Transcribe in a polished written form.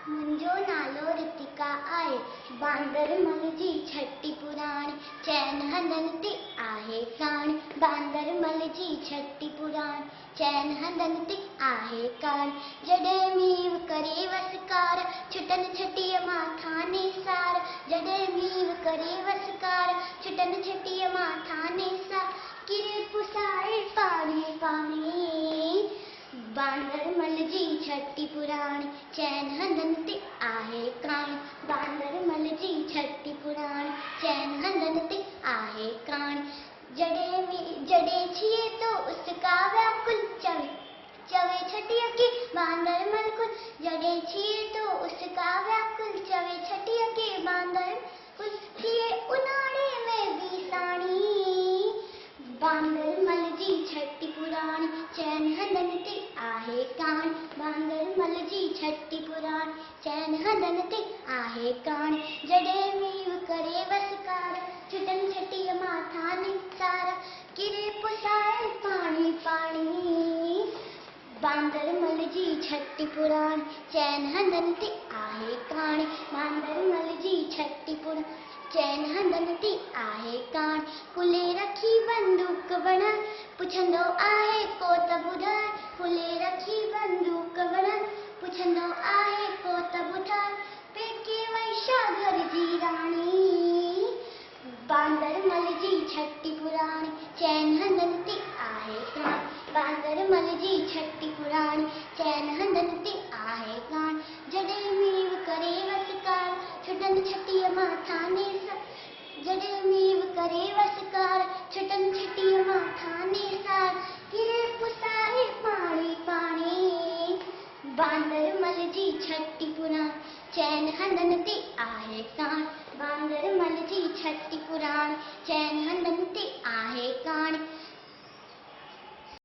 मुंहिंजो नालो रितिका आहे। बांदरमल जी छठी पुराणी चैन हंधनि ते आहे कान। बांदरमल जी छठी पुराणी चैन हंधनि ते आहे कान। जॾहिं मींहुं करे वसकार छुटनि छटीअ मां थाने सार। जॾहिं मींहुं करे वसकार छुटनि छटीअ मां थाने सार। किरे पुसाए पाणी पाणी बांदरमल जी छठी पुराणी चैन हंधनि ते आहे कान। बांदरमल जी छठी पुराणी चैन हंधनि ते आहे कान। जॾहिं छिए तो उसका व्याकुल चवे छटीअ खे बांदरमल कुल। जॾहिं छिए तो उसका व्याकुल चवे छटीअ खे बांदरमल कुल। थिए उन्हारे में भी साणी बांदरमल जी छठी पुराणी चैन हंधनि ते आहे कान। बांदरमल जी छठी पुराणी चैन हंधनि ते आहे कान। जॾहिं मींहुं करे वसकार छुटनि छटीअ मां थाने सार। किरे पुसाए पाणी पाणी बांदरमल जी छठी पुराणी चैन हंधनि ते आहे कान। बांदरमल जी छठी पुराणी चैन हंधनि ते आहे कान। कुले रखी बंदूक बणण पुछंदो आहे को त ॿुधाए। कुले रखी बंदूक बणण पुछंदो आहे को त ॿुधाए। पेके वई छा घर जी राणी बांदरमल जी छठी पुराणी चैन हंधनि ते आहे कान। बांदरमल जी छठी पुराणी चैन हंधनि ते आहे कान। जॾहिं मींहुं करे वसकार छुटनि छटीअ मां थाने सार। जॾहिं मींहुं करे वसकार छुटनि छटीअ मां थाने सार। किरे पुसाए पाणी पाणी बांदरमल जी छठी पुराणी चैन हंधनि ते आहे कान। बांदरमल जी छठी पुराणी चैन